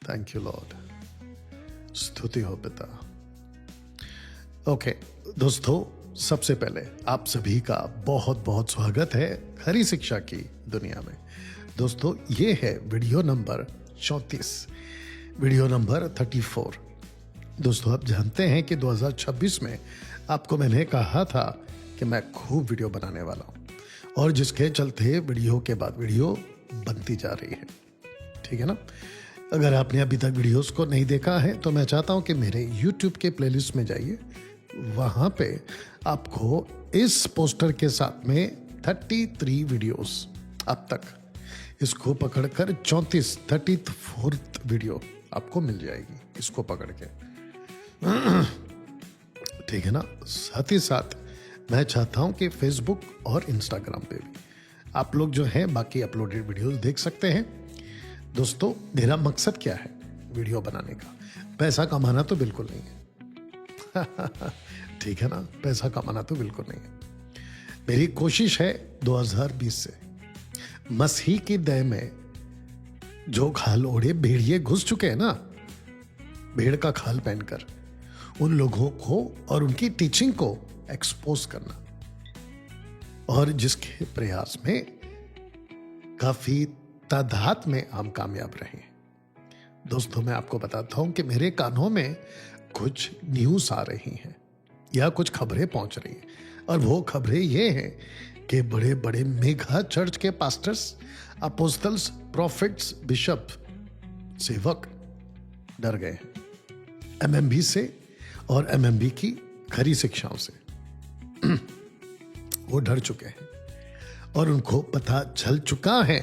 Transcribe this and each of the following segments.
Thank you Lord, स्तुति हो पिता। ओके दोस्तों, सबसे पहले आप सभी का बहुत बहुत स्वागत है खरी शिक्षा की दुनिया में। दोस्तों, ये है वीडियो नंबर 34, वीडियो नंबर 34। दोस्तों, आप जानते हैं कि 2026 में आपको मैंने कहा था कि मैं खूब वीडियो बनाने वाला हूं, और जिसके चलते वीडियो के बाद वीडियो बनती जा रही है। ठीक है ना? अगर आपने अभी तक वीडियोस को नहीं देखा है तो मैं चाहता हूं कि मेरे YouTube के प्लेलिस्ट में जाइए। वहां पे आपको इस पोस्टर के साथ में 33 वीडियोस अब तक, इसको पकड़कर 34 वीडियो आपको मिल जाएगी, इसको पकड़ के। ठीक है ना? साथ ही साथ मैं चाहता हूं कि फेसबुक और इंस्टाग्राम पे भी आप लोग जो है बाकी अपलोडेड वीडियोस देख सकते हैं। दोस्तों, मेरा मकसद क्या है वीडियो बनाने का? पैसा कमाना तो बिल्कुल नहीं है। ठीक है ना? पैसा कमाना तो बिल्कुल नहीं है। मेरी कोशिश है 2020 से मसीह की दया में जो खाल ओढ़े भेड़िए घुस चुके हैं ना, भेड़ का खाल पहनकर, उन लोगों को और उनकी टीचिंग को एक्सपोज करना, और जिसके प्रयास में काफी तादाद में हम कामयाब रहे हैं। दोस्तों, मैं आपको बताता हूं कि मेरे कानों में कुछ न्यूज आ रही हैं या कुछ खबरें पहुंच रही हैं, और वो खबरें ये हैं कि बड़े बड़े मेगा चर्च के पास्टर्स, अपोस्टल्स, प्रॉफिट्स, बिशप, सेवक डर गए हैं एमएमबी से और एमएमबी की खरी शिक्षाओं से। वो डर चुके हैं और उनको पता चल चुका है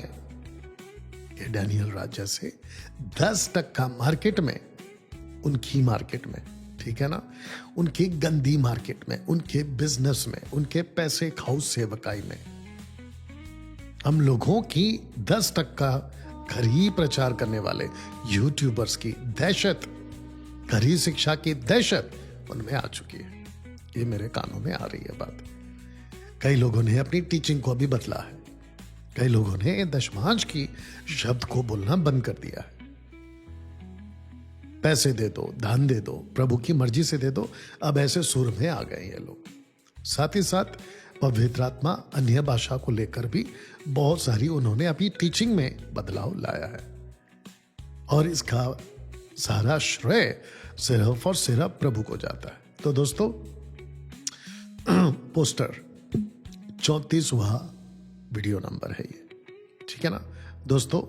कि डैनियल राजा से 10% मार्केट में, उनकी मार्केट में, ठीक है ना, उनकी गंदी मार्केट में, उनके बिजनेस में, उनके पैसे खाओ सेवकाई में, हम लोगों की 10% घर ही प्रचार करने वाले यूट्यूबर्स की दहशत, घरी शिक्षा की दहशत उनमें आ चुकी है। ये मेरे कानों में आ रही है बात। कई लोगों ने अपनी टीचिंग को भी बदला है, कई लोगों ने दशमांश की शब्द को बोलना बंद कर दिया है। पैसे दे दो, दान दे दो, प्रभु की मर्जी से दे दो, अब ऐसे सुर में आ गए ये लोग। साथ ही साथ पवित्र आत्मा अन्य भाषा को लेकर भी बहुत सारी उन्होंने अपनी टीचिंग में बदलाव लाया है, और इसका सारा श्रेय सिर्फ और सिर्फ प्रभु को जाता है। तो दोस्तों, पोस्टर 34वां वीडियो नंबर है ये, ठीक है ना? दोस्तों,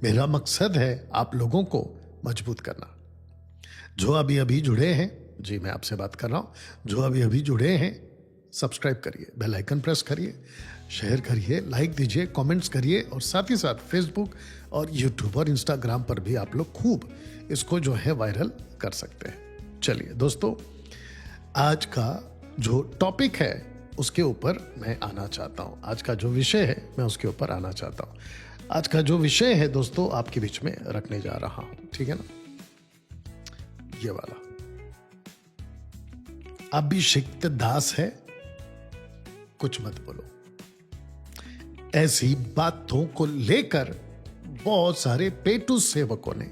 मेरा मकसद है आप लोगों को मजबूत करना। जो अभी अभी जुड़े हैं, जी मैं आपसे बात कर रहा हूं, जो अभी अभी जुड़े हैं, सब्सक्राइब करिए, बेल आइकन प्रेस करिए, शेयर करिए, लाइक दीजिए, कमेंट्स करिए, और साथ ही साथ फेसबुक और यूट्यूब और इंस्टाग्राम पर भी आप लोग खूब इसको जो है वायरल कर सकते हैं। चलिए दोस्तों, आज का जो टॉपिक है उसके ऊपर मैं आना चाहता हूं। आज का जो विषय है मैं उसके ऊपर आना चाहता हूं। आज का जो विषय है दोस्तों, आपके बीच में रखने जा रहा हूं, ठीक है ना? ये वाला अभिषिक्त दास है, कुछ मत बोलो। ऐसी बातों को लेकर बहुत सारे पेटू सेवकों ने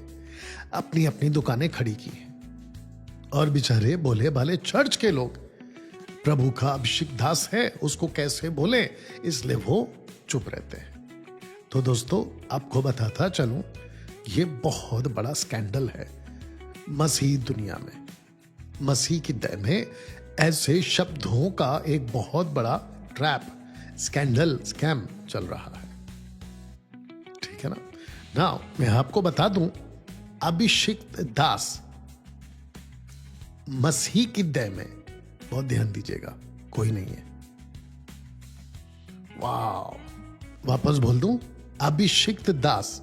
अपनी अपनी दुकानें खड़ी की हैं, और बेचारे भोले भाले चर्च के लोग प्रभु का अभिषिक्त दास है, उसको कैसे बोले, इसलिए वो चुप रहते हैं। तो दोस्तों, आपको बताता चलूं, ये बहुत बड़ा स्कैंडल है मसीह दुनिया में। मसीह की दया में ऐसे शब्दों का एक बहुत बड़ा ट्रैप, स्कैंडल, स्कैम चल रहा है, ठीक है ना? नाउ मैं आपको बता दूं, अभिषिक्त दास मसीह की दया में, बहुत ध्यान दीजिएगा, कोई नहीं है। वाह, वापस बोल दूं, अभिषिक्त दास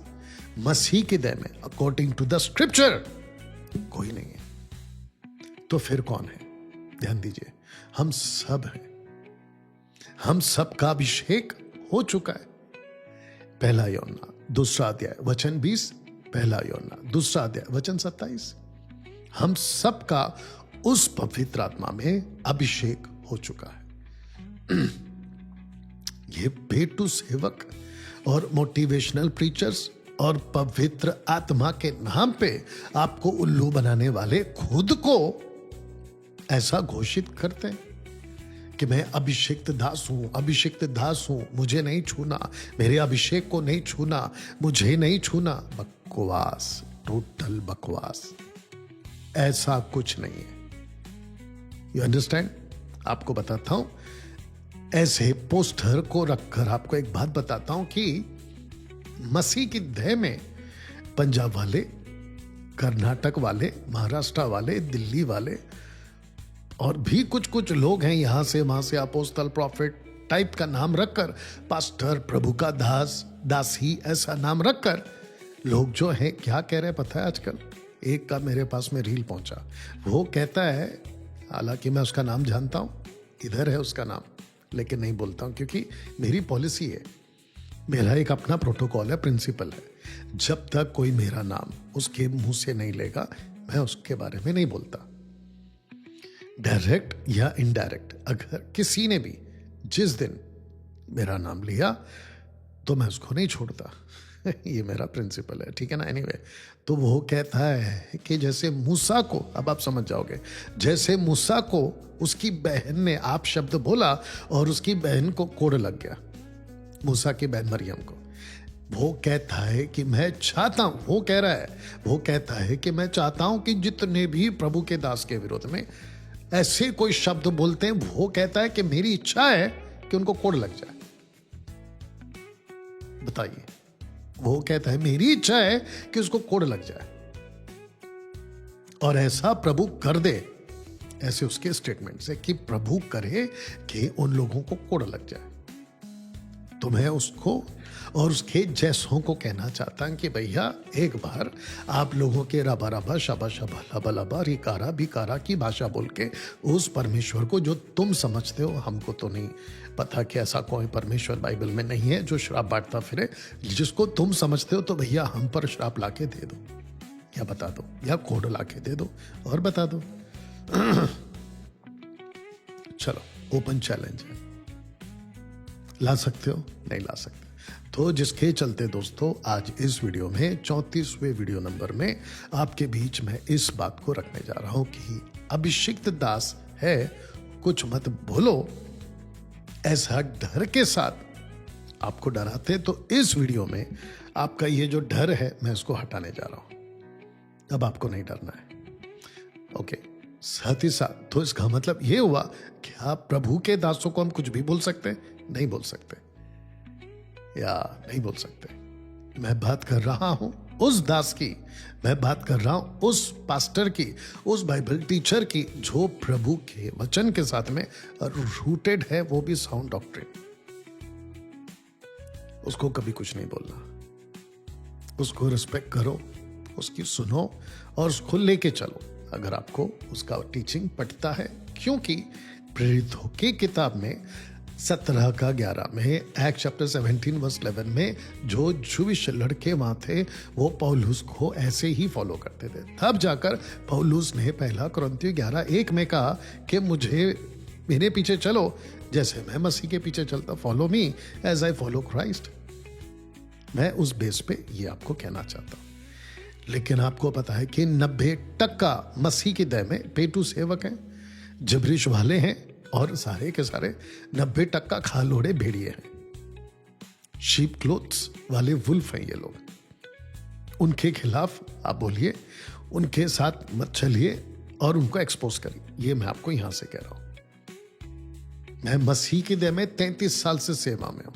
मसीह की दया में, अकॉर्डिंग टू द स्क्रिप्चर, कोई नहीं है। तो फिर कौन है? ध्यान दीजिए, हम सब हैं। हम सब का अभिषेक हो चुका है। पहला यूहन्ना 2 अध्याय वचन 20, पहला यूहन्ना 2 अध्याय वचन 27। हम सब का उस पवित्र आत्मा में अभिषेक हो चुका है। ये पेटू सेवक और मोटिवेशनल प्रीचर्स और पवित्र आत्मा के नाम पे आपको उल्लू बनाने वाले खुद को ऐसा घोषित करते हैं कि मैं अभिषिक्त दास हूं, अभिषिक्त दास हूं, मुझे नहीं छूना, मेरे अभिषेक को नहीं छूना, मुझे नहीं छूना। बकवास, टोटल बकवास। ऐसा कुछ नहीं है। You understand? आपको बताता हूं, ऐसे पोस्टर को रखकर आपको एक बात बताता हूं कि मसीह की देह में पंजाब वाले, कर्नाटक वाले, महाराष्ट्र वाले, दिल्ली वाले और भी कुछ कुछ लोग हैं यहां से वहां से अपोस्तल, प्रॉफिट टाइप का नाम रखकर, पास्टर, प्रभु का दास, दासी, ऐसा नाम रखकर लोग जो है क्या कह रहे हैं पता है? आजकल एक का मेरे पास में रील पहुंचा, वो कहता है, हालांकि मैं उसका नाम जानता हूं, इधर है उसका नाम, लेकिन नहीं बोलता हूं क्योंकि मेरी पॉलिसी है, मेरा एक अपना प्रोटोकॉल है, प्रिंसिपल है। जब तक कोई मेरा नाम उसके मुंह से नहीं लेगा, मैं उसके बारे में नहीं बोलता। डायरेक्ट या इनडायरेक्ट, अगर किसी ने भी जिस दिन मेरा नाम लिया तो मैं उसको नहीं छोड़ता। ये मेरा प्रिंसिपल है, ठीक है ना? एनीवे, तो वो कहता है कि जैसे मूसा को, अब आप समझ जाओगे, जैसे मूसा को उसकी बहन ने आप शब्द बोला और उसकी बहन को कोड़ लग गया, मूसा की बहन मरियम को। वो कहता है कि मैं चाहता हूं, वो कह रहा है, वो कहता है कि मैं चाहता हूं कि जितने भी प्रभु के दास के विरोध में ऐसे कोई शब्द बोलते हैं, वो कहता है कि मेरी इच्छा है कि उनको कोड़ लग जाए। बताइए, वो कहता है मेरी इच्छा है कि उसको कोड़ लग जाए, और ऐसा प्रभु कर दे, ऐसे उसके स्टेटमेंट से कि प्रभु करे कि उन लोगों को कोड़ लग जाए। तो मैं उसको और उसके जैसों को कहना चाहता हूं कि भैया एक बार आप लोगों के रबा रबा शबा शबा लबा लबा रिकारा बिकारा की भाषा बोल के उस परमेश्वर को जो तुम समझते हो, हमको तो नहीं पता कि ऐसा कोई परमेश्वर बाइबल में नहीं है जो श्राप बांटता फिरे, जिसको तुम समझते हो, तो भैया हम पर श्राप लाके दे दो, या बता दो, या कोड लाके दे दो और बता दो। चलो, ओपन चैलेंज है, ला सकते हो? नहीं ला सकते। तो जिसके चलते दोस्तों आज इस वीडियो में 34वें वीडियो नंबर में आपके बीच में इस बात को रखने जा रहा हूं कि अभिषिक्त दास है, कुछ मत बोलो, ऐसा डर के साथ आपको डराते। तो इस वीडियो में आपका ये जो डर है, मैं इसको हटाने जा रहा हूं। अब आपको नहीं डरना है, ओके? साथ ही साथ तो इसका मतलब ये हुआ कि आप प्रभु के दासों को हम कुछ भी बोल सकते हैं? नहीं बोल सकते, या नहीं बोल सकते। मैं बात कर रहा हूं उस दास की, मैं बात कर रहा हूं उस पास्टर की, उस बाइबल टीचर की जो प्रभु के वचन के साथ में रूटेड है, वो भी साउंड डॉक्ट्रिन। उसको कभी कुछ नहीं बोलना, उसको रिस्पेक्ट करो, उसकी सुनो और उसको लेके चलो अगर आपको उसका टीचिंग पटता है। क्योंकि प्रेरितों की किताब में 17 का 11 में, एक्ट चैप्टर 17 वर्स 11 में, जो जूविश लड़के वहां थे वो पौलुस को ऐसे ही फॉलो करते थे। तब जाकर पौलुस ने पहला कुरिन्थियों 11:1 में कहा कि मुझे, मेरे पीछे चलो जैसे मैं मसीह के पीछे चलता, follow me as I follow Christ. मैं उस बेस पे ये आपको कहना चाहता हूं। लेकिन आपको पता है कि 90% मसीह की दया में पेटू सेवक हैं, जबरिश वाले हैं, और सारे के सारे 90% खालोड़े भेड़िए हैं। शीप क्लोथ्स वाले वुल्फ हैं ये लोग। उनके खिलाफ आप बोलिए, उनके साथ मत चलिए और उनको एक्सपोज करिए। ये मैं आपको यहां से कह रहा हूं। मैं मसीह की दया में 33 साल से सेवा में हूं,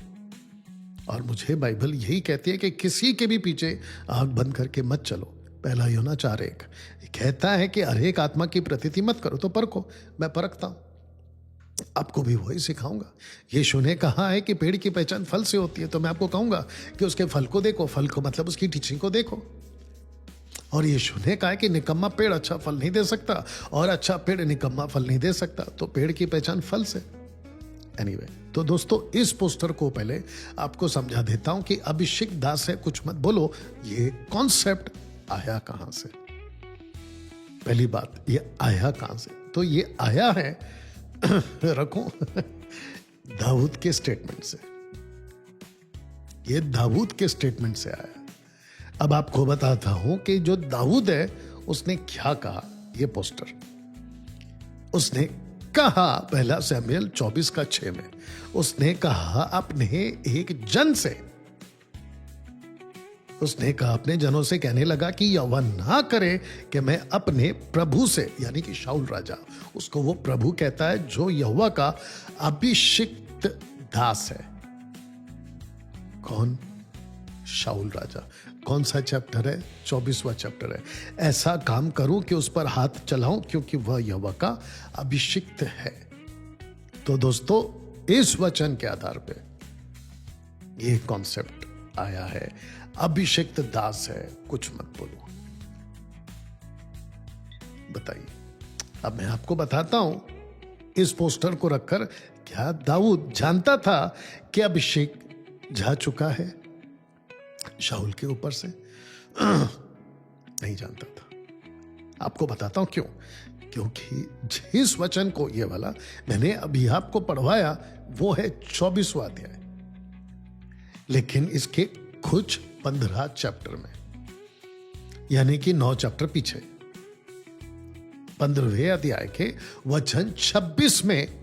और मुझे बाइबल यही कहती है कि किसी के भी पीछे आंख बंद करके मत चलो। पहला यूहन्ना 4:1 कहता है कि हर एक आत्मा की प्रतीति मत करो, तो परखो। मैं परखता हूं, आपको भी वही सिखाऊंगा। यीशु ने कहा है कि पेड़ की पहचान फल से होती है, तो मैं आपको कहूंगा कि उसके फल को देखो। फल को मतलब उसकी टीचिंग को देखो। और यीशु ने कहा है कि निकम्मा पेड़ अच्छा फल नहीं दे सकता और अच्छा पेड़ निकम्मा फल नहीं दे सकता, तो पेड़ की पहचान फल से। एनीवे, तो दोस्तों इस पोस्टर को पहले आपको समझा देता हूं कि अभिषेक दास है, कुछ मत बोलो, ये कॉन्सेप्ट आया कहां से। पहली बात, ये आया कहां से? तो ये आया है रखो दाऊद के स्टेटमेंट से। ये दाऊद के स्टेटमेंट से आया। अब आपको बताता हूं कि जो दाऊद है उसने क्या कहा। ये पोस्टर उसने कहा, पहला सैमुएल 24:6 में उसने कहा अपने एक जन से, उसने कहा अपने जनों से कहने लगा कि यहोवा ना करे कि मैं अपने प्रभु से, यानी कि शाऊल राजा, उसको वो प्रभु कहता है जो यहोवा का अभिषिक्त दास है। कौन? शाऊल राजा। कौन सा चैप्टर है? 24वां चैप्टर है। ऐसा काम करूं कि उस पर हाथ चलाऊं क्योंकि वह यहोवा का अभिषिक्त है। तो दोस्तों इस वचन के आधार पे ये कॉन्सेप्ट आया है, अभिषिक्त दास है, कुछ मत बोलो। बताइए। अब मैं आपको बताता हूं इस पोस्टर को रखकर, क्या दाऊद जानता था कि अभिषेक जा चुका है शाऊल के ऊपर से? नहीं जानता था। आपको बताता हूं क्यों। क्योंकि जिस वचन को, ये वाला मैंने अभी आपको पढ़वाया, वो है 24वां अध्याय, लेकिन इसके कुछ 15 चैप्टर में, यानी कि 9 चैप्टर पीछे, 15वें अध्याय के वचन 26 में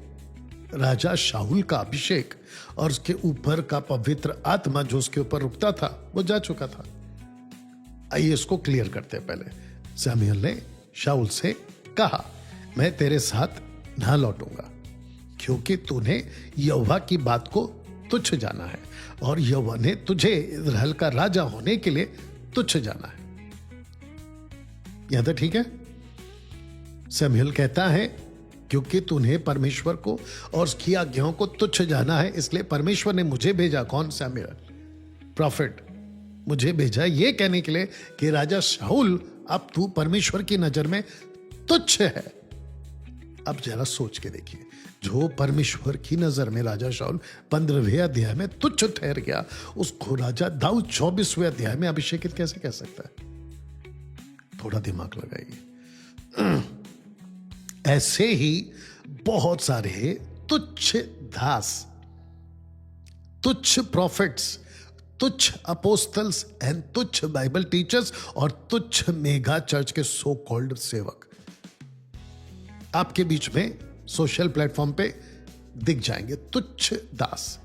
राजा शाऊल का अभिषेक और उसके ऊपर का पवित्र आत्मा जो उसके ऊपर रुकता था वो जा चुका था। आइए इसको क्लियर करते हैं। पहले सैमुएल ने शाऊल से कहा, मैं तेरे साथ ना लौटूंगा क्योंकि तूने यहोवा की बात को तुच्छ जाना है और यहोवा ने तुझे इस्राएल का राजा होने के लिए तुच्छ जाना है। यहां तक ठीक है? सैमुएल कहता है क्योंकि तूने परमेश्वर को और उसकी आज्ञाओं को तुच्छ जाना है, इसलिए परमेश्वर ने मुझे भेजा। कौन? सैमुएल प्रॉफिट मुझे भेजा ये कहने के लिए कि राजा शाऊल अब तू परमेश्वर की नजर में तुच्छ है। अब जरा सोच के देखिए, जो परमेश्वर की नजर में राजा शाऊल 15वें अध्याय में तुच्छ ठहर गया, उसको राजा दाऊद 24वें अध्याय में अभिषेकित कैसे कह सकता है? थोड़ा दिमाग लगाइए। ऐसे ही बहुत सारे तुच्छ दास, तुच्छ प्रॉफिट्स, तुच्छ अपोस्टल्स एंड तुच्छ बाइबल टीचर्स और तुच्छ मेगा चर्च के सो कॉल्ड सेवक आपके बीच में सोशल प्लेटफॉर्म पे दिख जाएंगे। तुच्छ दास।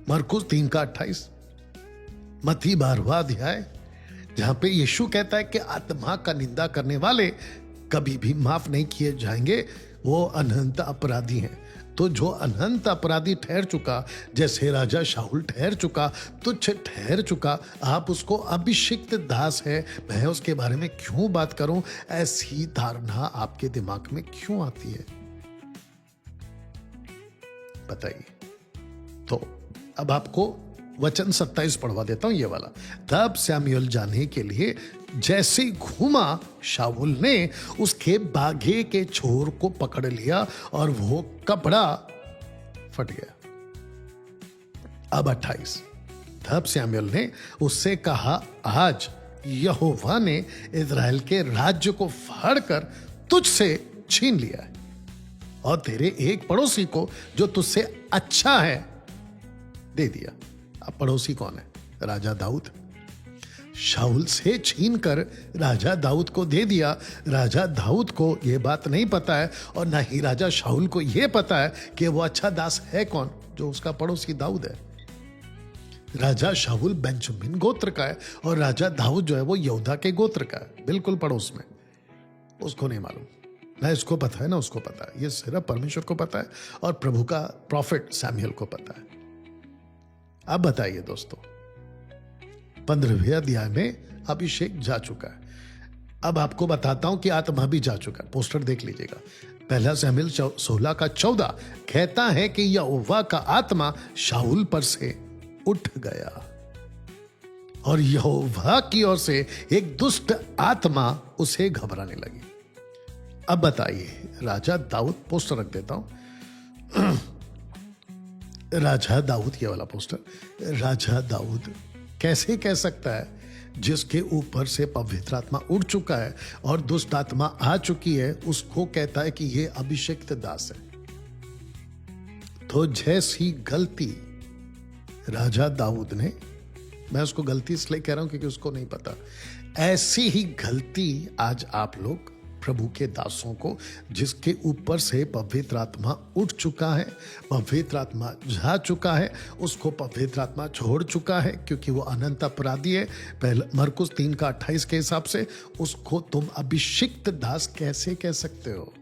मरकुस 3:28, मत्ती 12वां अध्याय, जहां पे यीशु कहता है कि आत्मा का निंदा करने वाले कभी भी माफ नहीं किए जाएंगे, वो अनंत अपराधी हैं। तो जो अनंत अपराधी ठहर चुका, जैसे राजा शाऊल ठहर चुका, तुच्छ ठहर चुका, आप उसको अभिषिक्त दास है, मैं उसके बारे में क्यों बात करूं? ऐसी धारणा आपके दिमाग में क्यों आती है? बताइए। तो अब आपको वचन 27 पढ़वा देता हूं, ये वाला। तब सैमुएल जाने के लिए जैसे घूमा, शाऊल ने उसके बागे के छोर को पकड़ लिया और वो कपड़ा फट गया। अब 28, तब सैमुएल ने उससे कहा, आज यहोवा ने इस्राएल के राज्य को फाड़कर तुझसे छीन लिया है और तेरे एक पड़ोसी को जो तुझसे अच्छा है दे दिया। अब पड़ोसी कौन है? राजा दाऊद। शाऊल से छीन कर राजा दाऊद को दे दिया। राजा दाऊद को यह बात नहीं पता है और ना ही राजा शाऊल को यह पता है कि वो अच्छा दास है कौन, जो उसका पड़ोसी दाऊद है। राजा शाऊल बेंजामिन गोत्र का है और राजा दाऊद जो है वो यहूदा के गोत्र का है, बिल्कुल पड़ोस में। उसको नहीं मालूम, ना इसको पता है ना उसको पता है। ये सिर्फ परमेश्वर को पता है और प्रभु का प्रॉफिट सैमुएल को पता है। अब बताइए दोस्तों, 15वें अध्याय में अभिषेक जा चुका है। अब आपको बताता हूं कि आत्मा भी जा चुका है। पोस्टर देख लीजिएगा। पहला सैमुएल 16:14 कहता है कि यहोवा का आत्मा शाऊल पर से उठ गया और यहोवा की ओर से एक दुष्ट आत्मा उसे घबराने लगी। अब बताइए, राजा दाऊद, पोस्टर रख देता हूं, राजा दाऊद, ये वाला पोस्टर, राजा दाऊद कैसे कह सकता है जिसके ऊपर से पवित्र आत्मा उड़ चुका है और दुष्ट आत्मा आ चुकी है, उसको कहता है कि ये अभिषिक्त दास है। तो जैसी गलती राजा दाऊद ने मैं उसको गलती इसलिए कह रहा हूं क्योंकि उसको नहीं पता। ऐसी ही गलती आज आप लोग प्रभु के दासों को, जिसके ऊपर से पवित्र आत्मा उठ चुका है, पवित्र आत्मा जा चुका है, उसको पवित्र आत्मा छोड़ चुका है क्योंकि वो अनंत अपराधी है। पहले मरकुस 3:28 के हिसाब से उसको तुम अभिषिक्त दास कैसे कह सकते हो?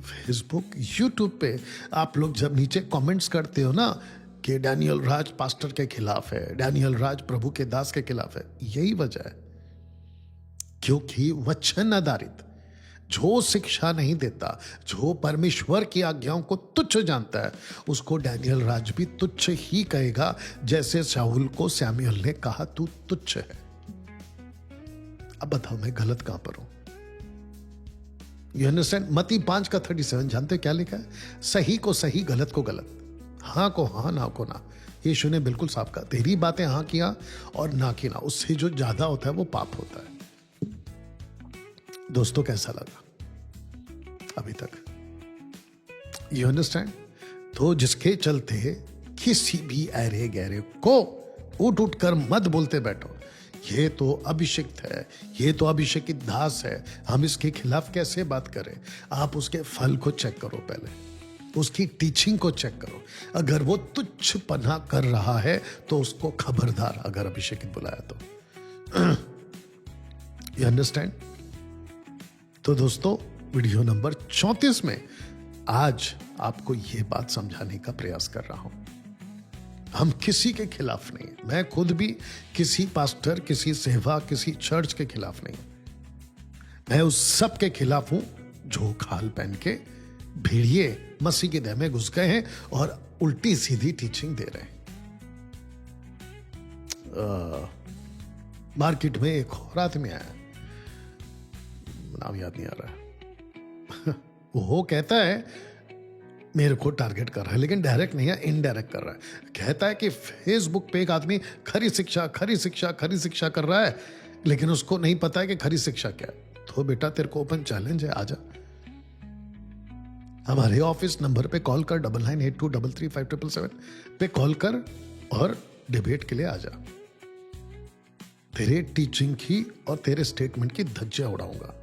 फेसबुक, यूट्यूब पे आप लोग जब नीचे कमेंट्स करते हो ना कि डैनियल राज पास्टर के खिलाफ है, डैनियल राज प्रभु के दास के खिलाफ है, यही वजह है क्योंकि वचन आधारित जो शिक्षा नहीं देता, जो परमेश्वर की आज्ञाओं को तुच्छ जानता है, उसको डैनियल राज भी तुच्छ ही कहेगा, जैसे शाऊल को सैमुअल ने कहा तू तुच्छ है। अब बताओ मैं गलत कहां पर हूं? You understand? मत्ती 5:37 जानते हो क्या लिखा है? सही को सही, गलत को गलत, हाँ को हाँ, ना को ना। यीशु ने बिल्कुल साफ कहा, तेरी बातें हाँ किया और ना की ना, उससे जो ज्यादा होता है वो पाप होता है। दोस्तों कैसा लगा अभी तक? You understand? तो जिसके चलते किसी भी अरे गहरे को उठ कर मत बोलते बैठो, ये तो अभिषिक्त है, ये तो अभिषेकित दास है, हम इसके खिलाफ कैसे बात करें? आप उसके फल को चेक करो, पहले उसकी टीचिंग को चेक करो। अगर वो तुच्छ पना कर रहा है तो उसको खबरदार, अगर अभिषेकित बुलाया तो। You understand? तो दोस्तों वीडियो नंबर 34 में आज आपको यह बात समझाने का प्रयास कर रहा हूं। हम किसी के खिलाफ नहीं, मैं खुद भी किसी पास्टर, किसी सेवा, किसी चर्च के खिलाफ नहीं। मैं उस सब के खिलाफ हूं जो खाल पहन के भेड़िए मसीह के देह में घुस गए हैं और उल्टी सीधी टीचिंग दे रहे हैं। मार्केट में एक और आदमी आया, नाम याद नहीं आ रहा। वो कहता है मेरे को टारगेट कर रहा है, लेकिन डायरेक्ट नहीं है, इनडायरेक्ट कर रहा है। कहता है कि फेसबुक पे एक आदमी खरी शिक्षा कर रहा है, लेकिन उसको नहीं पता है कि खरी शिक्षा क्या है। तो बेटा तेरे को ओपन चैलेंज है, आजा हमारे ऑफिस नंबर पे कॉल कर, 9982335577 पे कॉल कर और डिबेट के लिए आजा। तेरे टीचिंग की और तेरे स्टेटमेंट की धज्जियां उड़ाऊंगा।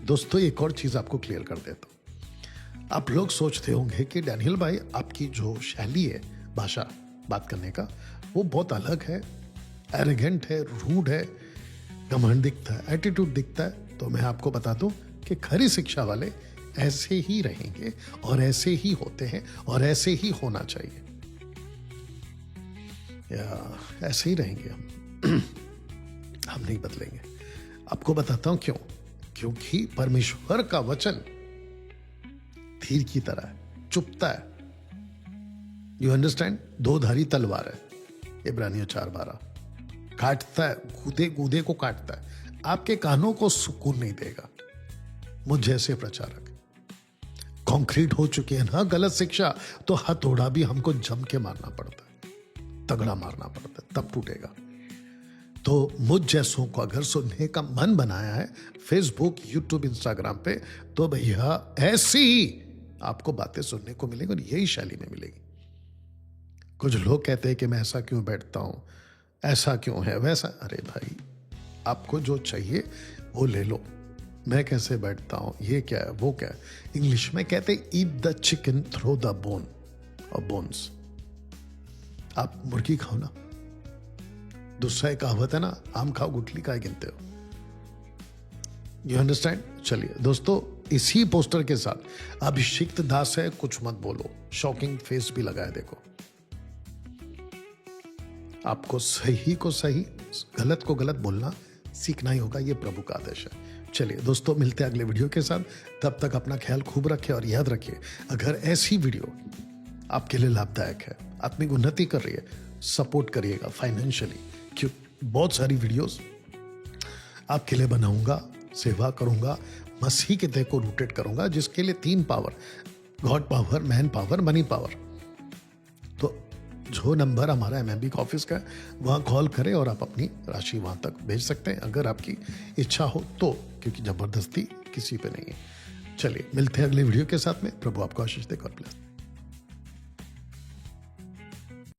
दोस्तों एक और चीज आपको क्लियर कर देता हूं। आप लोग सोचते होंगे कि डैनियल भाई आपकी जो शैली है, भाषा बात करने का, वो बहुत अलग है, एरोगेंट है, रूड है, घमंड दिखता है, एटीट्यूड दिखता है। तो मैं आपको बता दूं कि खरी शिक्षा वाले ऐसे ही रहेंगे और ऐसे ही होते हैं और ऐसे ही होना चाहिए, या ऐसे ही रहेंगे हम नहीं बदलेंगे। आपको बताता हूं क्यों। क्योंकि परमेश्वर का वचन तीर की तरह है, चुपता है। You understand? दो धारी तलवार है, इब्रानियों 4:12, काटता है, गूदे गूदे को काटता है। आपके कानों को सुकून नहीं देगा। मुझ जैसे प्रचारक कंक्रीट हो चुके हैं ना गलत शिक्षा, तो हथौड़ा भी हमको जम के मारना पड़ता है, तगड़ा मारना पड़ता है, तब टूटेगा। तो मुझ जैसों को अगर सुनने का मन बनाया है फेसबुक, यूट्यूब, इंस्टाग्राम पे, तो भैया ऐसी ही आपको बातें सुनने को मिलेंगी और यही शैली में मिलेगी। कुछ लोग कहते हैं कि मैं ऐसा क्यों बैठता हूं, ऐसा क्यों है, वैसा। अरे भाई आपको जो चाहिए वो ले लो। मैं कैसे बैठता हूं, ये क्या है, वो क्या है। इंग्लिश में कहते हैं eat the chicken throw the bone और बोन्स। आप मुर्गी खाओ ना, दूसरा एक कहावत है ना, आम खाओ गुठली का गिनते हो। You understand? चलिए दोस्तों, इसी पोस्टर के साथ अभिषिक्त दास है, कुछ मत बोलो, शॉकिंग फेस भी लगाया। देखो, आपको सही को सही, गलत को गलत बोलना सीखना ही होगा, ये प्रभु का आदेश है। चलिए दोस्तों, मिलते हैं अगले वीडियो के साथ। तब तक अपना ख्याल खूब रखें और याद रखिए, अगर ऐसी वीडियो आपके लिए लाभदायक है, आत्मिक उन्नति कर रही है, सपोर्ट करिएगा फाइनेंशियली। क्यों बहुत सारी वीडियोस आपके लिए बनाऊंगा, सेवा करूंगा, मसीह के देह को रूटेड करूंगा, जिसके लिए 3 power, God power, man power, money power. तो जो नंबर हमारा एमएमबी का ऑफिस का है, वहां कॉल करें और आप अपनी राशि वहां तक भेज सकते हैं, अगर आपकी इच्छा हो तो, क्योंकि जबरदस्ती किसी पे नहीं है। चलिए मिलते हैं अगले वीडियो के साथ में। प्रभु आपको आशीष दे। God bless.